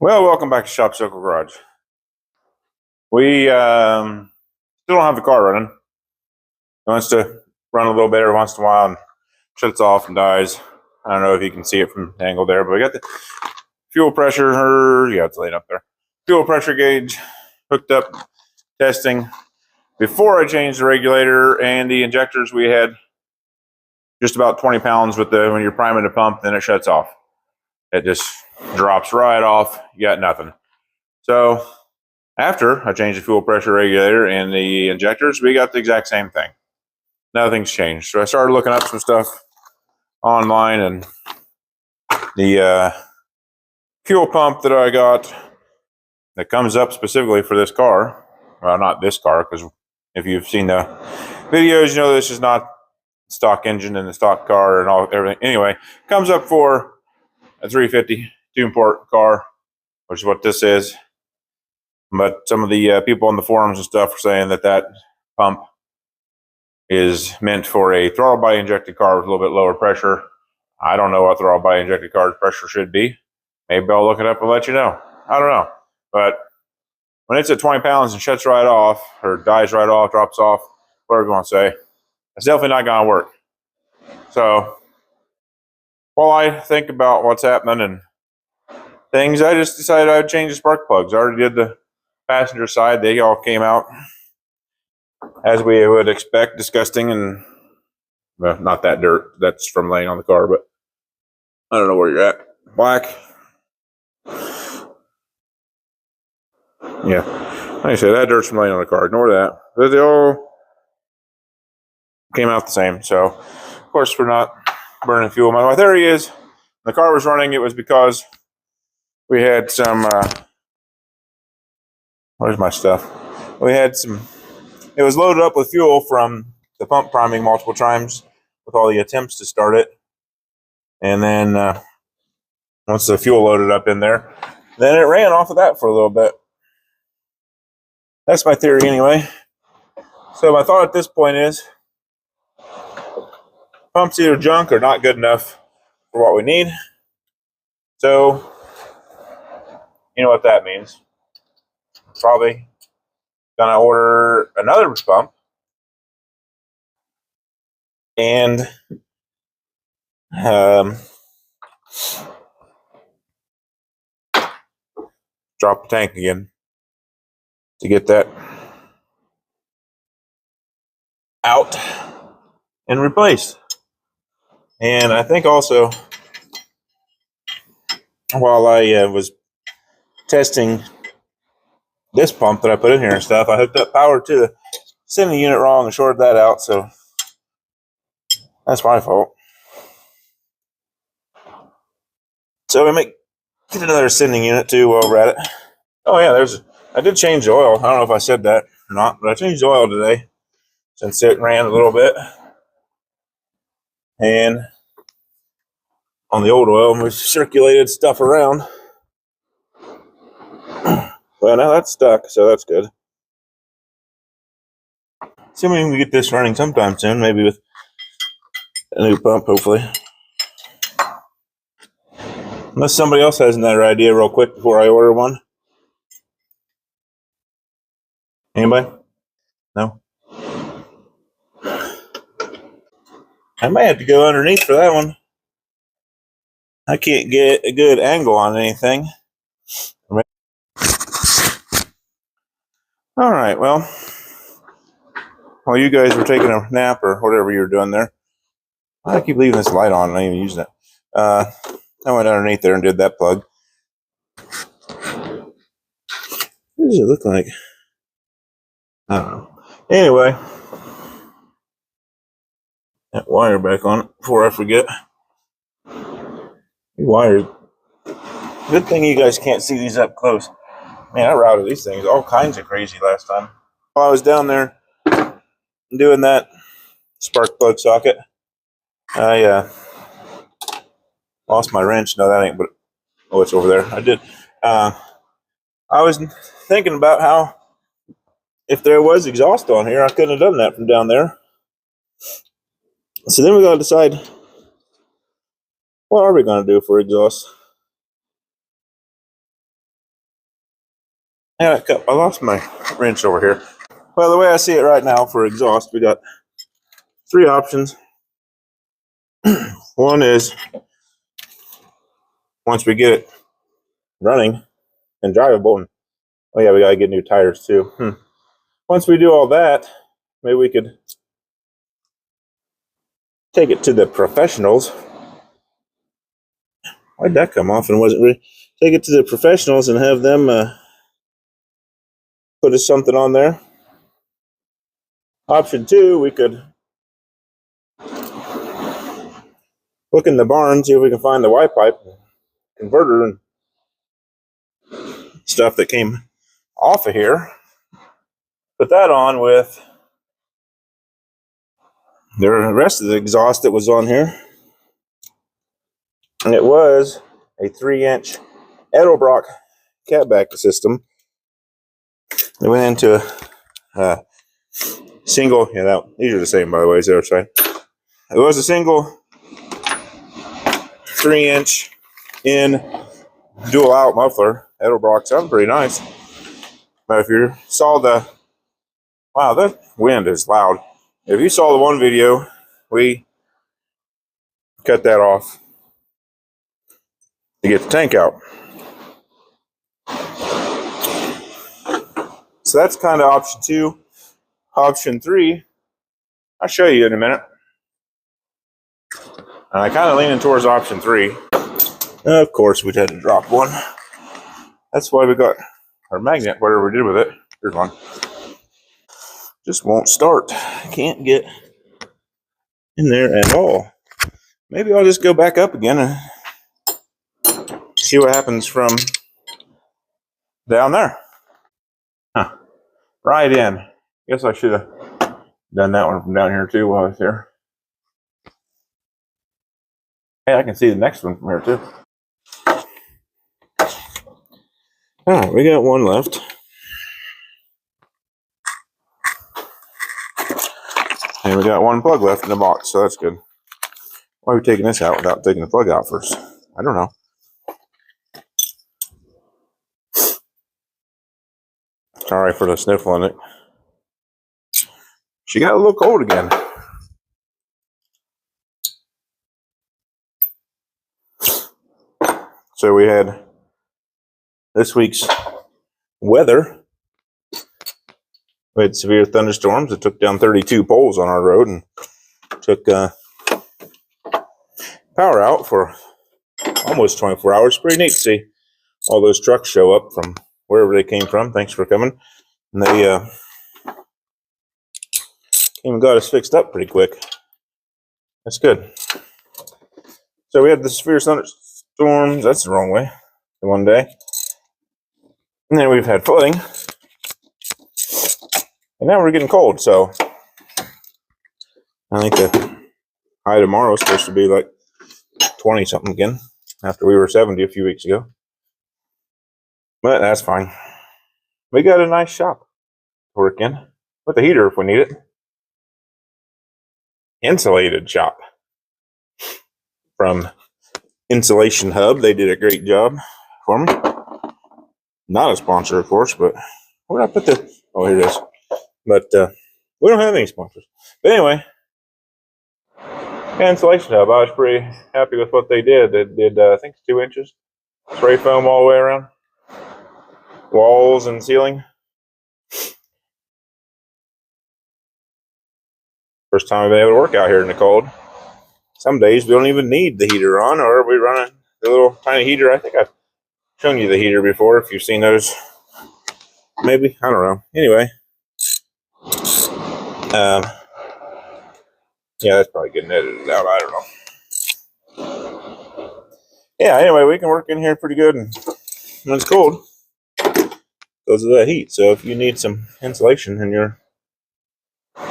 Well, welcome back to Shop Circle Garage. We still don't have the car running. It wants to run a little bit every once in a while and shuts off and dies. I don't know if you can see it from the angle there, but we got the fuel pressure, yeah, it's laying up there. Fuel pressure gauge hooked up, testing. Before I changed the regulator and the injectors, we had just about 20 pounds with when you're priming the pump, then it shuts off. It just drops right off. You got nothing. So after I changed the fuel pressure regulator and the injectors, we got the exact same thing. Nothing's changed. So I started looking up some stuff online, and the fuel pump that I got that comes up specifically for this car, well, not this car, because if you've seen the videos, you know this is not stock engine in the stock car and everything. Anyway, comes up for a 350 two-port car, which is what this is. But some of the people on the forums and stuff are saying that that pump is meant for a throttle body injected car with a little bit lower pressure. I don't know what throttle body injected car's pressure should be. Maybe I'll look it up and let you know. I don't know. But when it's at 20 pounds and shuts right off, or dies right off, drops off, whatever you want to say, it's definitely not going to work. So while I think about what's happening and things, I just decided I would change the spark plugs. I already did the passenger side. They all came out as we would expect, disgusting, and well, not that dirt. That's from laying on the car, but I don't know where you're at. Black. Yeah. Like I said, that dirt's from laying on the car. Ignore that. They all came out the same. So, of course, we're not burning fuel. My theory is the car was running. It was because we had some, where's my stuff? We had some, it was loaded up with fuel from the pump priming multiple times with all the attempts to start it. And then once the fuel loaded up in there, then it ran off of that for a little bit. That's my theory anyway. So my thought at this point is pump's either junk or not good enough for what we need. So you know what that means. Probably gonna order another pump and drop the tank again to get that out and replaced. And I think also, while I was testing this pump that I put in here and stuff, I hooked up power to the sending unit wrong and shorted that out, so that's my fault. So we might get another sending unit too while we're at it. Oh yeah, I did change the oil. I don't know if I said that or not, but I changed the oil today since it ran a little bit. And on the old oil, we circulated stuff around. Well, now that's stuck, so that's good. Assuming we get this running sometime soon, maybe with a new pump, hopefully. Unless somebody else has another idea real quick before I order one. Anybody? No? I might have to go underneath for that one. I can't get a good angle on anything. All right, well, while you guys were taking a nap or whatever you were doing there, I keep leaving this light on and not even using it. I went underneath there and did that plug. What does it look like? I don't know. Anyway, that wire back on it before I forget. Wires. Good thing you guys can't see these up close. Man, I routed these things all kinds of crazy last time. While I was down there doing that spark plug socket, I lost my wrench. No, that ain't, but oh, it's over there. I did. I was thinking about how if there was exhaust on here, I couldn't have done that from down there. So then we got to decide, what are we going to do for exhaust? I lost my wrench over here. Well, the way I see it right now for exhaust, we got 3 options. One is, once we get it running and drivable, and oh yeah, we gotta get new tires too. Once we do all that, maybe we could take it to the professionals. Why'd that come off and wasn't really? Take it to the professionals and have them put us something on there. Option 2, we could look in the barn, see if we can find the Y-pipe converter and stuff that came off of here. Put that on with the rest of the exhaust that was on here. And it was a 3-inch Edelbrock catback system. It went into a single, these are the same, by the way, as the other side. It was a single 3-inch in dual out muffler. Edelbrock sounds pretty nice. But if you saw wow, that wind is loud. If you saw the one video, we cut that off to get the tank out. So that's kind of option 2. Option 3, I'll show you in a minute. And I kind of leaning towards option 3. Of course, we'd had to drop one. That's why we got our magnet, whatever we did with it. Here's one. Just won't start. Can't get in there at all. Maybe I'll just go back up again and see what happens from down there. Huh. Right in. Guess I should have done that one from down here too while I was here. Hey, I can see the next one from here too. Alright, we got one left. And we got one plug left in the box, so that's good. Why are we taking this out without taking the plug out first? I don't know. Sorry for the sniffle in it. She got a little cold again. So we had this week's weather. We had severe thunderstorms that took down 32 poles on our road and took power out for almost 24 hours. Pretty neat to see all those trucks show up from wherever they came from. Thanks for coming. And they came and got us fixed up pretty quick. That's good. So we had the severe thunderstorms. That's the wrong way. The one day. And then we've had flooding. And now we're getting cold, so I think the high tomorrow is supposed to be like 20 something again after we were 70 a few weeks ago. But that's fine. We got a nice shop to work in with a heater if we need it. Insulated shop from Insulation Hub. They did a great job for me. Not a sponsor, of course, but where did I put the? Oh, here it is. But we don't have any sponsors. But anyway, Insulation Hub. I was pretty happy with what they did. They did, I think, 2 inches spray foam all the way around, walls and ceiling. First time I've been able to work out here in the cold. Some days we don't even need the heater on, or we run the little tiny heater. I think I've shown you the heater before if you've seen those. Maybe, I don't know. Anyway, yeah, that's probably getting edited out. I don't know. Yeah, anyway, we can work in here pretty good, and when it's cold because of that heat. So if you need some insulation and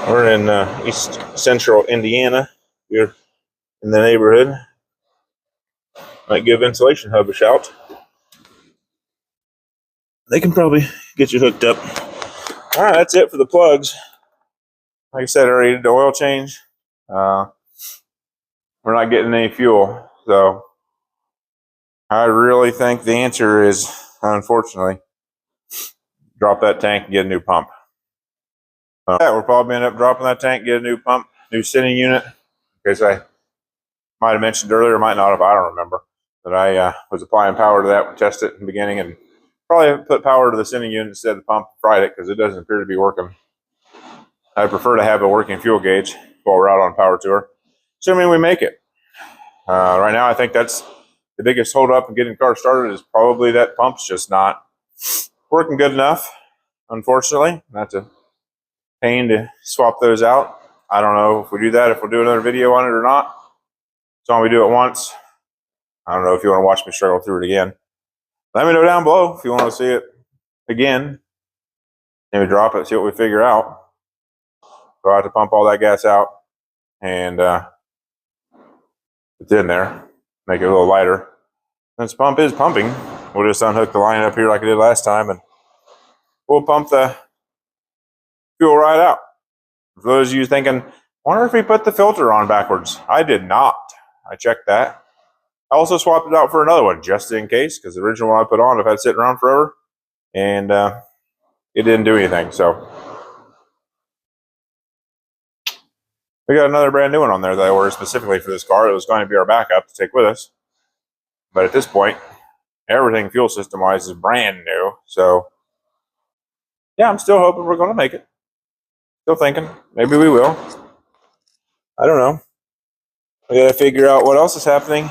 we're in East Central Indiana, you're in the neighborhood, might give Insulation Hub a shout. They can probably get you hooked up. All right, that's it for the plugs. Like I said, I already did the oil change. We're not getting any fuel, so I really think the answer is, unfortunately, drop that tank and get a new pump. Yeah, we'll probably end up dropping that tank, get a new pump, new sending unit. Because I might have mentioned earlier, might not have, I don't remember, that I was applying power to that, test it in the beginning, and probably put power to the sending unit instead of the pump, fried it, because it doesn't appear to be working. I prefer to have a working fuel gauge while we're out on power tour, assuming we make it. Right now, I think that's the biggest holdup in getting the car started is probably that pump's just not working good enough, unfortunately. That's a pain to swap those out. I don't know if we do that, if we'll do another video on it or not. It's only we do it once. I don't know if you want to watch me struggle through it again. Let me know down below if you want to see it again. Maybe drop it, see what we figure out. Go out to pump all that gas out, and it's in there. Make it a little lighter. Since the pump is pumping, we'll just unhook the line up here like I did last time, and we'll pump the fuel right out. For those of you thinking, wonder if we put the filter on backwards. I did not. I checked that. I also swapped it out for another one just in case, because the original one I put on I've had sitting around forever, and it didn't do anything. So we got another brand new one on there that I ordered specifically for this car. It was going to be our backup to take with us, but at this point, everything fuel system wise is brand new. So yeah, I'm still hoping we're going to make it. Still thinking maybe we will. I don't know. We got to figure out what else is happening,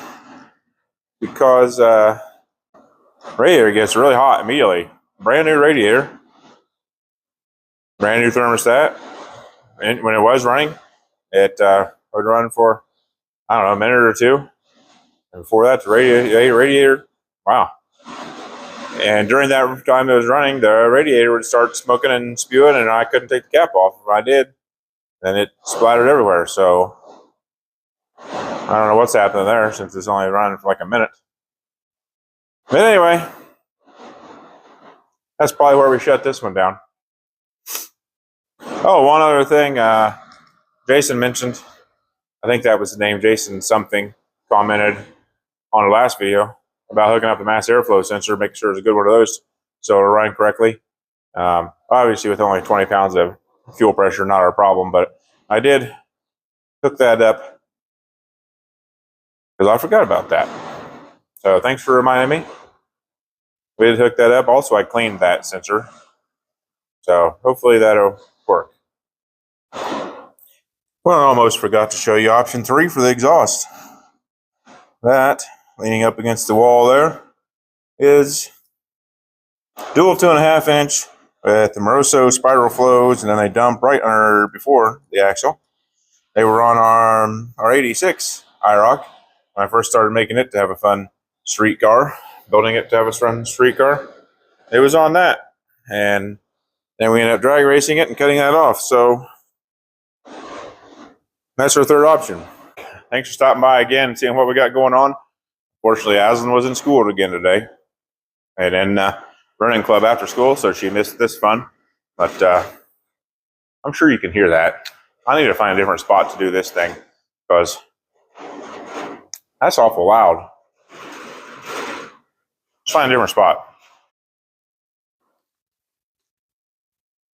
because radiator gets really hot immediately. Brand new radiator, brand new thermostat, and when it was running, it would run for, I don't know, a minute or two, and before that the radiator, wow. And during that time it was running, the radiator would start smoking and spewing, and I couldn't take the cap off. If I did, then it splattered everywhere. So I don't know what's happening there, since it's only running for like a minute. But anyway, that's probably where we shut this one down. Oh, one other thing, Jason mentioned, I think that was the name, Jason something, commented on the last video about hooking up the mass airflow sensor, making sure it's a good one of those so it'll run correctly. Obviously with only 20 pounds of fuel pressure, not our problem, but I did hook that up because I forgot about that. So thanks for reminding me. We did hook that up. Also, I cleaned that sensor, so hopefully that'll work. Well, I almost forgot to show you option 3 for the exhaust. That, leaning up against the wall there, is dual 2.5 inch with the Moroso spiral flows, and then they dump right under before the axle. They were on our 86 IROC when I first started making it to have a fun street car, building it to have a fun street car. It was on that, and then we ended up drag racing it and cutting that off. So that's our third option. Thanks for stopping by again and seeing what we got going on. Fortunately, Aslan was in school again today, and in running club after school, so she missed this fun. But I'm sure you can hear that. I need to find a different spot to do this thing, because that's awful loud. Let's find a different spot.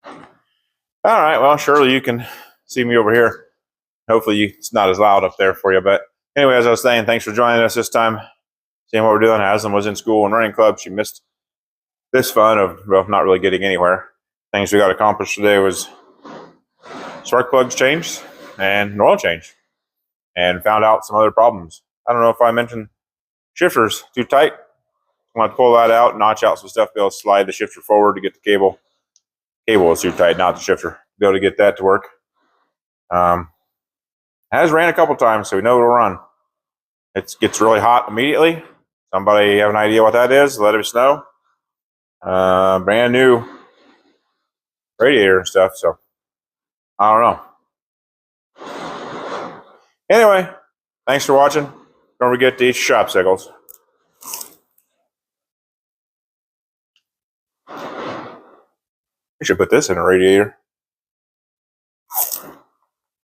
All right, well, surely you can see me over here. Hopefully it's not as loud up there for you. But anyway, as I was saying, thanks for joining us this time, seeing what we're doing. Aslan was in school and running club. She missed this fun of, well, not really getting anywhere. Things we got accomplished today was spark plugs changed and an oil change, and found out some other problems. I don't know if I mentioned shifters too tight. I'm going to pull that out, notch out some stuff, be able to slide the shifter forward to get the cable. Cable is too tight, not the shifter. Be able to get that to work. Has ran a couple times, so we know it'll run. It gets really hot immediately. Somebody have an idea what that is? Let us know. Brand new radiator and stuff, so I don't know. Anyway, thanks for watching. Don't forget to eat your shopsicles. We should put this in a radiator.